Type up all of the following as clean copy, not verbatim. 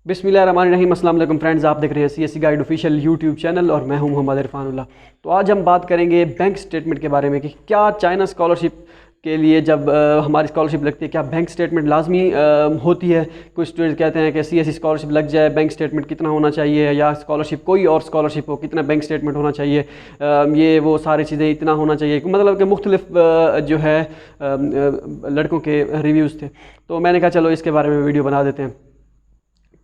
बिस्मिल्लाहिर्रहमानिर्रहीम। अस्सलाम वालेकुम फ्रेंड्स, आप देख रहे हैं CSC guide official YouTube channel और मैं हूं मोहम्मद इरफानुल्लाह। तो आज हम बात करेंगे बैंक स्टेटमेंट के बारे में कि क्या चाइना स्कॉलरशिप के लिए जब हमारी स्कॉलरशिप लगती है क्या बैंक स्टेटमेंट लाजमी होती है। कुछ स्टूडेंट कहते हैं कि CSC स्कॉलरशिप लग जाए बैंक स्टेटमेंट कितना होना चाहिए, या स्कॉलरशिप कोई और स्कॉलरशिप हो कितना बैंक स्टेटमेंट होना चाहिए, ये वो सारी चीज़ें इतना होना चाहिए। मतलब कि मुख्तलिफ जो है लड़कों के रिव्यूज़ थे, तो मैंने कहा चलो इसके बारे में वीडियो बना देते हैं।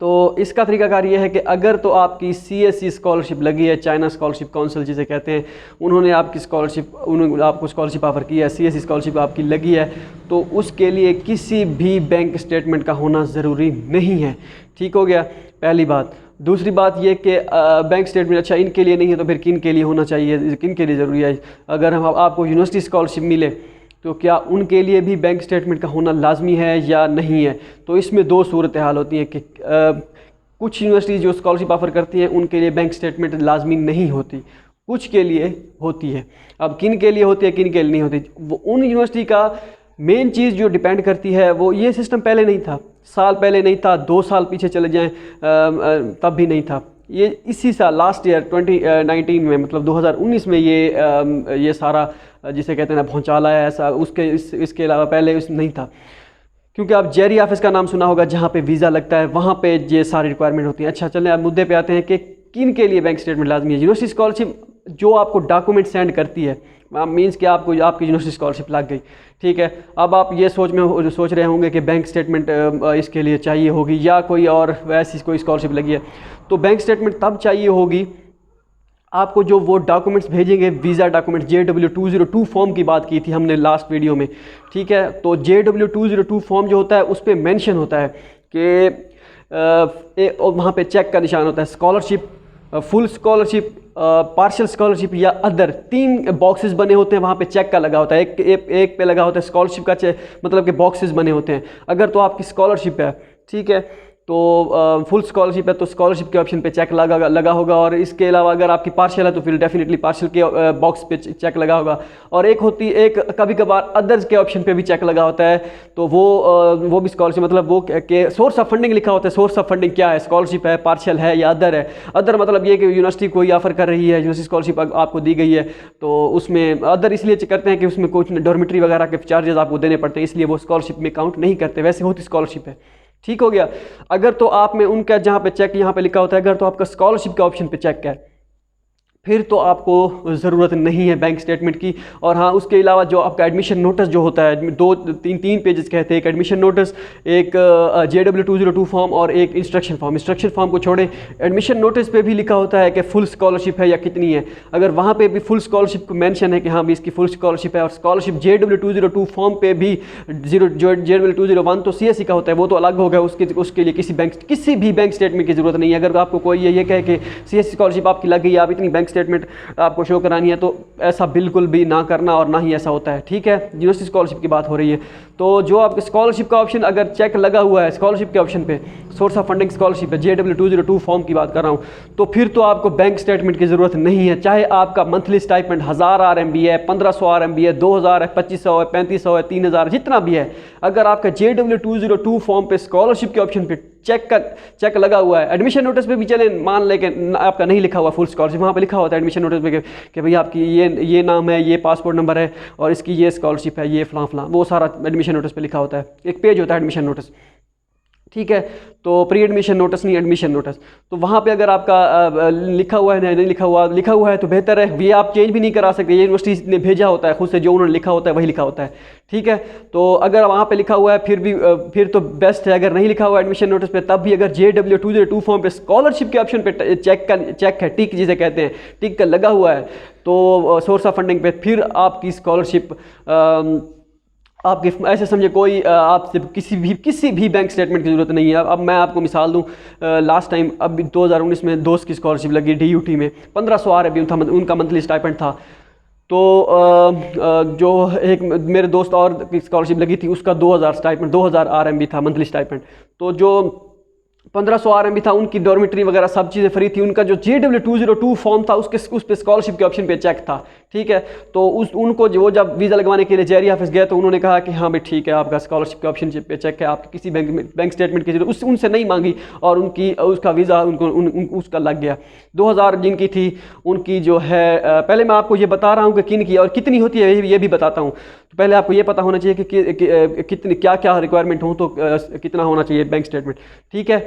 तो इसका तरीकाकार ये है कि अगर तो आपकी CSC स्कॉलरशिप लगी है, चाइना स्कॉलरशिप काउंसिल जिसे कहते हैं, उन्होंने आपकी स्कॉलरशिप उन्होंने आपको स्कॉलरशिप ऑफ़र की है, CSC स्कॉलरशिप आपकी लगी है, तो उसके लिए किसी भी बैंक स्टेटमेंट का होना ज़रूरी नहीं है। ठीक हो गया, पहली बात। दूसरी बात ये कि बैंक स्टेटमेंट अच्छा इनके लिए नहीं है तो फिर किन के लिए होना चाहिए, किन के लिए ज़रूरी है। अगर हम आपको यूनिवर्सिटी स्कॉलरशिप मिले तो क्या उनके लिए भी बैंक स्टेटमेंट का होना लाजमी है या नहीं है। तो इसमें दो सूरत हाल होती हैं कि कुछ यूनिवर्सिटी जो स्कॉलरशिप ऑफ़र करती हैं उनके लिए बैंक स्टेटमेंट लाजमी नहीं होती, कुछ के लिए होती है। अब किन के लिए होती है किन के लिए नहीं होती, वो उन यूनिवर्सिटी का मेन चीज़ जो डिपेंड करती है। वो ये सिस्टम पहले नहीं था, साल पहले नहीं था, 2 साल पीछे चले जाएं तब भी नहीं था। ये इसी साल लास्ट ईयर 2019 में मतलब 2019 में ये सारा जिसे कहते हैं ना भौचाला है ऐसा। इसके अलावा पहले नहीं था, क्योंकि आप जेरी ऑफिस का नाम सुना होगा जहाँ पे वीज़ा लगता है, वहाँ पे ये सारी रिक्वायरमेंट होती है। अच्छा चलें अब मुद्दे पे आते हैं कि किन के लिए बैंक स्टेटमेंट लाजमी है। यूनिवर्सिटी स्कॉलरशिप जो आपको डॉक्यूमेंट सेंड करती है, मीन्स कि आपकी यूनिवर्सिटी स्कॉलरशिप लग गई, ठीक है। अब आप ये सोच रहे होंगे कि बैंक स्टेटमेंट इसके लिए चाहिए होगी या कोई और वैसी कोई स्कॉलरशिप लगी है, तो बैंक स्टेटमेंट तब चाहिए होगी आपको जो वो डॉक्यूमेंट्स भेजेंगे, वीज़ा डॉक्यूमेंट JW202 फॉर्म की बात की थी हमने लास्ट वीडियो में, ठीक है। तो JW202 फॉर्म जो होता है उस पर मेंशन होता है कि वहाँ पे चेक का निशान होता है, scholarship, full scholarship, partial scholarship या अदर, 3 बॉक्सेस बने होते हैं। वहाँ पे चेक का लगा होता है, एक पे लगा होता है स्कॉलरशिप का मतलब कि बॉक्सेस बने होते हैं। अगर तो आपकी स्कॉलरशिप है, ठीक है, तो फुल स्कॉलरशिप है तो स्कॉलरशिप के ऑप्शन पे चेक लगा होगा, और इसके अलावा अगर आपकी पार्शियल है तो फिर डेफिनेटली पार्शियल के बॉक्स पे चेक लगा होगा। और एक कभी कभार अदर्स के ऑप्शन पे भी चेक लगा होता है, तो वो भी स्कॉलरशिप मतलब वो के सोर्स ऑफ फंडिंग लिखा होता है। सोर्स ऑफ फंडिंग क्या है, स्कॉलरशिप है, पार्शियल है या अदर है। अदर मतलब ये कि यूनिवर्सिटी कोई ऑफर कर रही है, यूनिवर्सिटी स्कॉलरशिप आपको दी गई है, तो उसमें अदर इसलिए करते हैं कि उसमें कुछ डॉर्मेटरी वगैरह के चार्जेस आपको देने पड़ते हैं, इसलिए वो स्कॉलरशिप में काउंट नहीं करते, वैसे होती स्कॉलरशिप है। ठीक हो गया। अगर तो आप में उनका जहाँ पे चेक यहाँ पे लिखा होता है, अगर तो आपका स्कॉलरशिप के ऑप्शन पे चेक है, फिर तो आपको ज़रूरत नहीं है बैंक स्टेटमेंट की। और हाँ, उसके अलावा जो आपका एडमिशन नोटिस जो होता है, 2-3 पेजेस कहते हैं, एक एडमिशन नोटिस, एक JW202 फॉर्म और एक इंस्ट्रक्शन फॉर्म। इंस्ट्रक्शन फॉर्म को छोड़ें, एडमिशन नोटिस पे भी लिखा होता है कि फुल स्कॉलरशिप है या कितनी है। अगर वहाँ पे भी फुल स्कॉलरशिप को मेंशन है कि हाँ भी इसकी फुल स्कॉलरशिप है, और स्कॉलरशिप JW202 फॉर्म पे भी JW201 तो CSC का होता है, वो तो अलग होगा, उसके लिए किसी भी बैंक स्टेटमेंट की ज़रूरत नहीं है। अगर आपको कोई ये कहे कि CSC स्कॉलरशिप आपकी लग गई, आप इतनी बैंक स्टेटमेंट आपको शो करानी है, तो ऐसा बिल्कुल भी ना करना, और ना ही ऐसा होता है, ठीक है। यूनिवर्सिटी स्कॉलरशिप की बात हो रही है, तो जो आपके स्कॉलरशिप का ऑप्शन अगर चेक लगा हुआ है स्कॉलरशिप के ऑप्शन पे, सोर्स ऑफ फंडिंग स्कॉलरशिप है, JW202 फॉर्म की बात कर रहा हूँ, तो फिर तो आपको बैंक स्टेटमेंट की ज़रूरत नहीं है। चाहे आपका मंथली स्टाइपेंड 1000 RMB है, 1500 RMB है, 2000 है, 2500 है, 3500 है, 3000 जितना भी है, अगर आपका JW202 फॉर्म पे स्कॉलरशिप के ऑप्शन पे चेक लगा हुआ है, एडमिशन नोटिस पे भी चले मान लेकिन आपका नहीं लिखा हुआ फुल स्कॉलरशिप, वहाँ पे लिखा होता है एडमिशन नोटिस पे कि भाई आपकी ये नाम है, ये पासपोर्ट नंबर है, और इसकी ये स्कॉलरशिप है, ये फलां, वो सारा एडमिशन नोटिस पे लिखा होता है। एक पेज होता है एडमिशन नोटिस, ठीक है। तो प्री एडमिशन नोटिस नहीं, एडमिशन नोटिस, तो वहाँ पे अगर आपका लिखा हुआ है नहीं लिखा हुआ है तो बेहतर है, ये आप चेंज भी नहीं करा सकते, ये यूनिवर्सिटी ने भेजा होता है खुद से, जो उन्होंने लिखा होता है वही लिखा होता है, ठीक है। तो अगर वहाँ पे लिखा हुआ है फिर तो बेस्ट है। अगर नहीं लिखा हुआ एडमिशन नोटिस पे, तब भी अगर JW202 फॉर्म पे स्कॉलरशिप के ऑप्शन पे चेक है, टिक जिसे कहते हैं, टिक का लगा हुआ है, तो सोर्स ऑफ फंडिंग पे फिर आपकी स्कॉलरशिप आपके ऐसे समझे कोई आपसे किसी भी बैंक स्टेटमेंट की ज़रूरत नहीं है। अब मैं आपको मिसाल दूं, लास्ट टाइम अब 2019 में दोस्त की स्कॉलरशिप लगी DUT में, 1500 RMB उनका मंथली स्टाइपेंड था। तो जो एक मेरे दोस्त और की स्कॉलरशिप लगी थी, उसका 2000 RMB था मंथली स्टाइपेंड। तो जो 1500 RMB था, उनकी डॉर्मेटरी वगैरह सब चीज़ें फ्री थी, उनका जो JW202 फॉर्म था उसके उस पर स्कॉलरशिप के ऑप्शन पे चेक था, ठीक है। तो उनको जो जब वीज़ा लगवाने के लिए जेरी ऑफिस गए तो उन्होंने कहा कि हाँ भाई ठीक है, आपका स्कॉलरशिप के ऑप्शन पे चेक है, आपकी किसी बैंक स्टेटमेंट की जरूरत उनसे नहीं मांगी और उसका वीज़ा उसका लग गया। 2000 जिनकी थी उनकी जो है, पहले मैं आपको ये बता रहा हूँ कि किन की और कितनी होती है ये भी बताता हूँ। तो पहले आपको ये पता होना चाहिए कि कितनी क्या क्या रिक्वायरमेंट हो, तो कितना होना चाहिए बैंक स्टेटमेंट, ठीक है।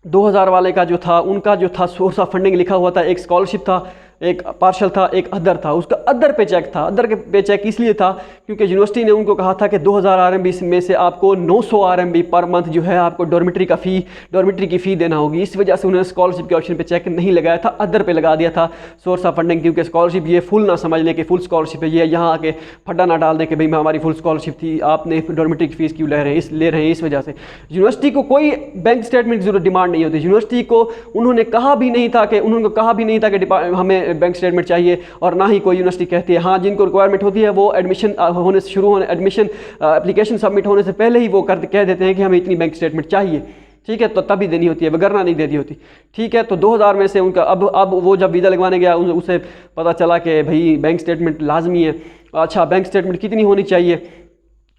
2000 वाले का जो था, उनका जो था सोर्स ऑफ फंडिंग लिखा हुआ था, एक स्कॉलरशिप था, एक पार्शल था, एक अदर था। उसका अदर पे चेक था। अदर के पे चेक इसलिए था क्योंकि यूनिवर्सिटी ने उनको कहा था कि 2000 RMB में से आपको 900 RMB पर मंथ जो है आपको डॉर्मेटरी की फ़ी देना होगी। इस वजह से उन्होंने स्कॉलरशिप के ऑप्शन पे चेक नहीं लगाया था, अदर पे लगा दिया था सोर्स ऑफ फंडिंग, क्योंकि स्कॉलरशिप ये फुल ना समझ लें कि फुल स्कॉलरशिप है, ये यहाँ आके फड्डा ना डाल दें कि भाई हमारी फुल स्कॉलरशिप थी, आपने डॉर्मेटरी की फ़ीस क्यों ले रहे हैं। इस वजह से यूनिवर्सिटी को कोई बैंक स्टेटमेंट की जरूरत डिमांड नहीं होती। यूनिवर्सिटी को उन्होंने कहा भी नहीं था कि हमें बैंक स्टेटमेंट चाहिए, और ना ही कोई यूनिवर्सिटी कहती है। हाँ, जिनको रिक्वायरमेंट होती है वो एडमिशन एडमिशन एप्लीकेशन सबमिट होने से पहले ही वो कह देते हैं कि हमें इतनी बैंक स्टेटमेंट चाहिए, ठीक है, तो तभी देनी होती है, वगरना नहीं देनी होती, ठीक है। तो 2000 में से उनका अब वो जब वीज़ा लगवाने गया उसे पता चला कि भाई बैंक स्टेटमेंट लाजमी है। अच्छा, बैंक स्टेटमेंट कितनी होनी चाहिए?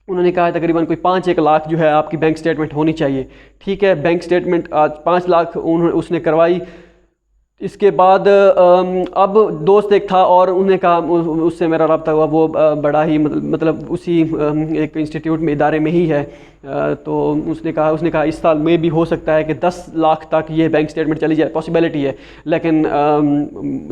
उन्होंने कहा तकरीबन कोई 5-1 लाख जो है आपकी बैंक स्टेटमेंट होनी चाहिए, ठीक है। बैंक स्टेटमेंट 5 लाख उसने करवाई। इसके बाद अब दोस्त एक था और उन्हें कहा, उससे मेरा रब्ता हुआ, वो बड़ा ही मतलब उसी एक इंस्टीट्यूट में, इदारे में ही है। तो उसने कहा इस साल में भी हो सकता है कि 10 लाख तक ये बैंक स्टेटमेंट चली जाए, पॉसिबिलिटी है, लेकिन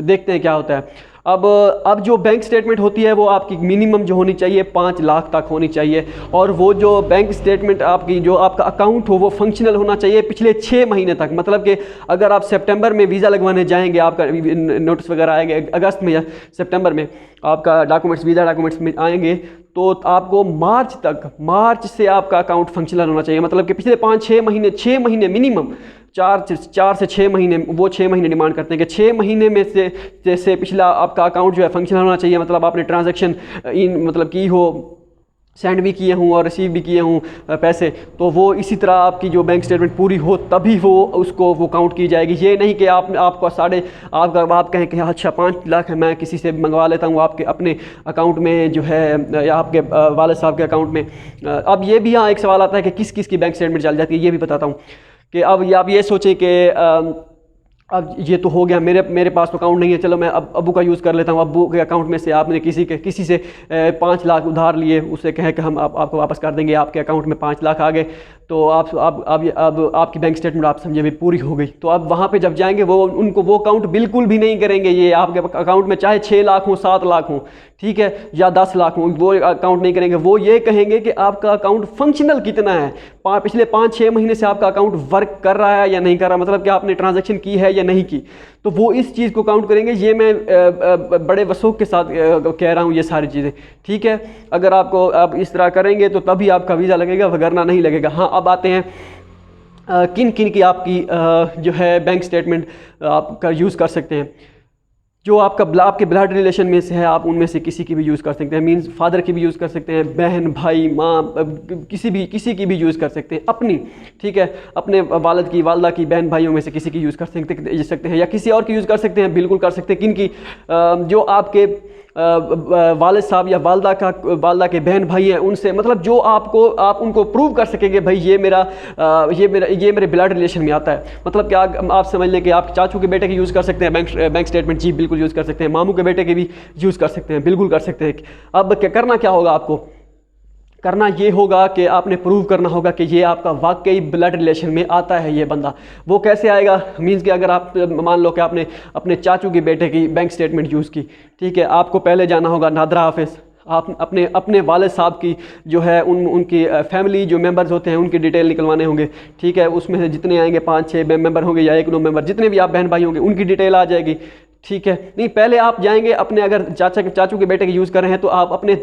देखते हैं क्या होता है। अब जो बैंक स्टेटमेंट होती है वो आपकी मिनिमम जो होनी चाहिए 5 लाख तक होनी चाहिए, और वो जो बैंक स्टेटमेंट आपकी जो आपका अकाउंट हो वो फंक्शनल होना चाहिए पिछले 6 महीने तक। मतलब कि अगर आप सितंबर में वीज़ा लगवाने जाएंगे, आपका नोटिस वगैरह आएंगे अगस्त में या सितंबर में, आपका वीज़ा डॉक्यूमेंट्स में आएंगे, तो आपको मार्च से आपका अकाउंट फंक्शनल होना चाहिए। मतलब कि पिछले 6 महीने मिनिमम 4 से 6 महीने, वो 6 महीने डिमांड करते हैं कि 6 महीने में से जैसे पिछला आपका अकाउंट जो है फंक्शनल होना चाहिए। मतलब आपने ट्रांजैक्शन मतलब की हो, सेंड भी किए हूँ और रिसीव भी किए हूँ पैसे, तो वो इसी तरह आपकी जो बैंक स्टेटमेंट पूरी हो तभी वो काउंट की जाएगी। ये नहीं कि आप कहें कि अच्छा 5 लाख है, मैं किसी से मंगवा लेता हूँ आपके अपने अकाउंट में जो है, या आपके वालिद साहब के अकाउंट में। अब ये भी यहाँ एक सवाल आता है कि किस किस की बैंक स्टेटमेंट चल जाती है, ये भी बताता हूँ। कि अब आप ये सोचें कि अब ये तो हो गया, मेरे पास तो अकाउंट नहीं है, चलो मैं अब अबू का यूज़ कर लेता हूँ। अबू के अकाउंट में से आपने किसी से 5 लाख उधार लिए, उससे कहें कि हम आपको वापस कर देंगे, आपके अकाउंट में 5 लाख आ गए, तो अब आपकी बैंक स्टेटमेंट आप समझे भी पूरी हो गई। तो अब वहाँ पे जब जाएंगे वो काउंट बिल्कुल भी नहीं करेंगे। ये आपके अकाउंट में चाहे 6 लाख हो, 7 लाख हो, ठीक है, या 10 लाख हो, वो अकाउंट नहीं करेंगे। वो ये कहेंगे कि आपका अकाउंट फंक्शनल कितना है, पिछले 5-6 महीने से आपका अकाउंट वर्क कर रहा है या नहीं कर रहा, मतलब कि आपने ट्रांजैक्शन की है या नहीं की, तो वो इस चीज़ को काउंट करेंगे। ये मैं बड़े वसूख के साथ कह रहा हूँ ये सारी चीज़ें, ठीक है। अगर आप इस तरह करेंगे तो तभी आपका वीज़ा लगेगा, वगरना नहीं लगेगा। हाँ, अब आते हैं किन किन की आपकी जो है बैंक स्टेटमेंट आप यूज़ कर सकते हैं। जो आपके ब्लड रिलेशन में से है, आप उनमें से किसी की भी यूज़ कर सकते हैं। मींस फादर की भी यूज़ कर सकते हैं, बहन, भाई, माँ, किसी की भी यूज़ कर सकते हैं अपनी, ठीक है। अपने वालिद की, वालदा की, बहन भाइयों में से किसी की यूज़ कर सकते हैं, या किसी और की यूज़ कर सकते हैं, बिल्कुल कर सकते हैं। किन की? जो आपके वालिद साहब या वालदा के बहन भाई हैं, उनसे, मतलब जो आप उनको प्रूव कर सकेंगे भाई ये मेरे ब्लड रिलेशन में आता है। मतलब क्या आप समझ लें कि आप चाचू के बेटे की यूज़ कर सकते हैं बैंक स्टेटमेंट, जी बिल्कुल यूज़ कर सकते हैं। मामू के बेटे के भी यूज़ कर सकते हैं, बिल्कुल कर सकते हैं। अब करना क्या होगा, आपको करना ये होगा कि आपने प्रूव करना होगा कि ये आपका वाकई ब्लड रिलेशन में आता है ये बंदा। वो कैसे आएगा? मींस कि अगर आप मान लो कि आपने अपने चाचू के बेटे की बैंक स्टेटमेंट यूज़ की, ठीक है, आपको पहले जाना होगा नादरा ऑफिस, आप अपने वालिद साहब की जो है उनकी फैमिली जो मेंबर्स होते हैं उनकी डिटेल निकलवाने होंगे, ठीक है। उसमें से जितने आएंगे 5-6 मेंबर होंगे या 1-2 मेंबर, जितने भी आप बहन भाई होंगे उनकी डिटेल आ जाएगी, ठीक है। नहीं, पहले आप जाएंगे अपने, अगर चाचू के बेटे की यूज़ कर रहे हैं तो आप अपने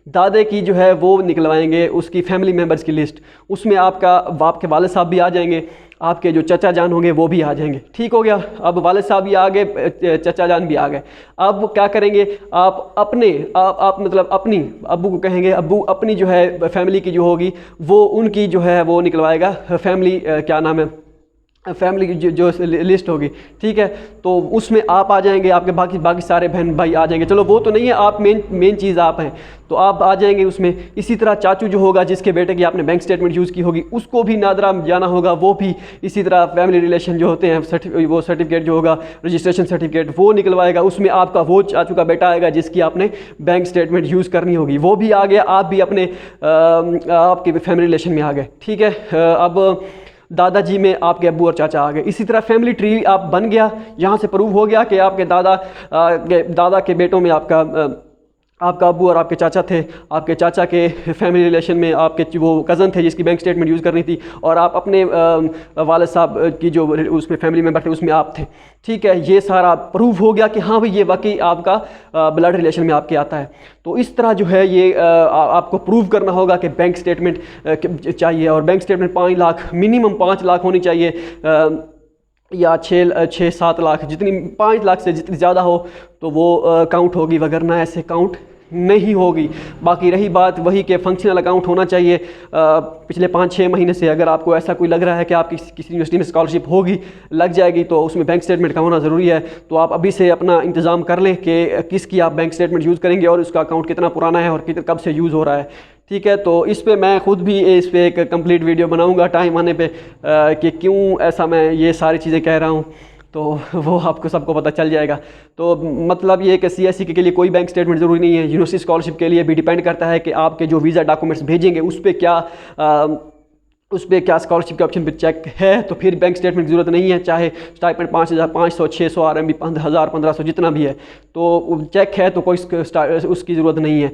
दादे की जो है वो निकलवाएंगे, उसकी फैमिली मेम्बर्स की लिस्ट। उसमें आपके वालिद साहब भी आ जाएंगे, आपके जो चचा जान होंगे वो भी आ जाएंगे। ठीक हो गया। अब वालिद साहब भी आ गए, चचा जान भी आ गए। अब क्या करेंगे आप आप मतलब अपनी अब्बू को कहेंगे, अब्बू अपनी जो है फैमिली की जो होगी वो उनकी जो है वो निकलवाएगा, फैमिली क्या नाम है, फैमिली की जो लिस्ट होगी। ठीक है, तो उसमें आप आ जाएंगे, आपके बाकी सारे बहन भाई आ जाएंगे। चलो वो तो नहीं है, आप मेन चीज़ आप हैं, तो आप आ जाएंगे उसमें। इसी तरह चाचू जो होगा, जिसके बेटे की आपने बैंक स्टेटमेंट यूज़ की होगी, उसको भी नादरा जाना होगा, वो भी इसी तरह फैमिली रिलेशन जो होते हैं वो सर्टिफिकेट जो होगा, रजिस्ट्रेशन सर्टिफिकेट वो निकलवाएगा। उसमें आपका वो चाचू का बेटा आएगा जिसकी आपने बैंक स्टेटमेंट यूज़ करनी होगी, वो भी आ गया। आप भी अपने आपके फैमिली रिलेशन में आ गए। ठीक है, अब दादाजी में आपके अब्बू और चाचा आ गए। इसी तरह फैमिली ट्री आप बन गया। यहाँ से प्रूव हो गया कि आपके दादा के बेटों में आपका अब्बू और आपके चाचा थे। आपके चाचा के फैमिली रिलेशन में आपके वो कज़न थे जिसकी बैंक स्टेटमेंट यूज़ करनी थी, और आप अपने वालिद साहब की जो उसमें फैमिली मेम्बर थे उसमें आप थे। ठीक है, ये सारा प्रूव हो गया कि हाँ भाई ये वाकई आपका ब्लड रिलेशन में आपके आता है। तो इस तरह जो है ये आपको प्रूव करना होगा कि बैंक स्टेटमेंट चाहिए, और bank statement 5 lakh minimum 5 lakh होनी चाहिए, या 6-7 लाख, जितनी 5 लाख से जितनी ज़्यादा हो तो वो काउंट होगी, वगरना ऐसे काउंट नहीं होगी। बाकी रही बात वही कि फंक्शनल अकाउंट होना चाहिए पिछले 5-6 महीने से। अगर आपको ऐसा कोई लग रहा है कि आपकी किसी यूनिवर्सिटी में स्कॉलरशिप होगी, लग जाएगी, तो उसमें बैंक स्टेटमेंट का होना ज़रूरी है। तो आप अभी से अपना इंतज़ाम कर लें कि किसकी आप बैंक स्टेटमेंट यूज़ करेंगे और उसका अकाउंट कितना पुराना है और कब से यूज़ हो रहा है। ठीक है, तो इस पे मैं ख़ुद भी इस पे एक कंप्लीट वीडियो बनाऊंगा टाइम आने पे कि क्यों ऐसा मैं ये सारी चीज़ें कह रहा हूँ, तो वो आपको सबको पता चल जाएगा। तो मतलब ये कि CSC के लिए कोई बैंक स्टेटमेंट ज़रूरी नहीं है। यूनिवर्सिटी स्कॉलरशिप के लिए भी डिपेंड करता है कि आपके जो वीज़ा डॉक्यूमेंट्स भेजेंगे उस पर क्या स्कॉलरशिप के ऑप्शन पे चेक है, तो फिर बैंक स्टेटमेंट की ज़रूरत नहीं है। चाहे स्टाइपेंड 5,500, 600 RMB, 1000, 1500 जितना भी है, तो चेक है तो कोई उसकी ज़रूरत नहीं है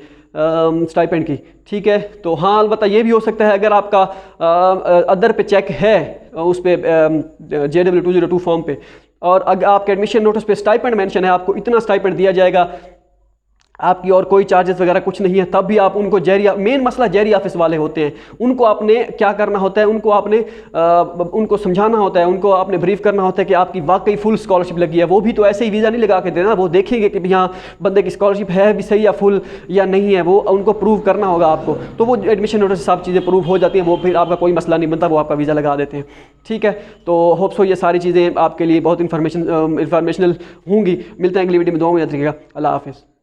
स्टाइपेंड की। ठीक है, तो हाँ अलबत्ता ये भी हो सकता है अगर आपका अदर पे चेक है उस पर JW 202 फॉर्म पे, और अगर आपके एडमिशन नोटिस पे स्टाइपेंड मेंशन है, आपको इतना स्टाइपेंड दिया जाएगा, आपकी और कोई चार्जेस वगैरह कुछ नहीं है, तब भी आप उनको मेन मसला जेरी ऑफिस वाले होते हैं। उनको आपने क्या करना होता है, उनको आपने उनको समझाना होता है, उनको आपने ब्रीफ करना होता है कि आपकी वाकई फुल स्कॉलरशिप लगी है। वो भी तो ऐसे ही वीज़ा नहीं लगा के देना, वो देखेंगे कि यहाँ बंदे की स्कॉलरशिप है भी सही या फुल या नहीं है, वो उनको प्रूव करना होगा आपको। तो वो एडमिशन नोटिस सब चीज़ें प्रूव हो जाती हैं, वो फिर आपका कोई मसला नहीं बनता, वो आपका वीज़ा लगा देते हैं। ठीक है, तो होप सो ये सारी चीज़ें आपके लिए बहुत इंफॉर्मेशनल होंगी। मिलते हैं अगली वीडियो में, दुआ में याद रखिएगा। अल्लाह हाफिज़।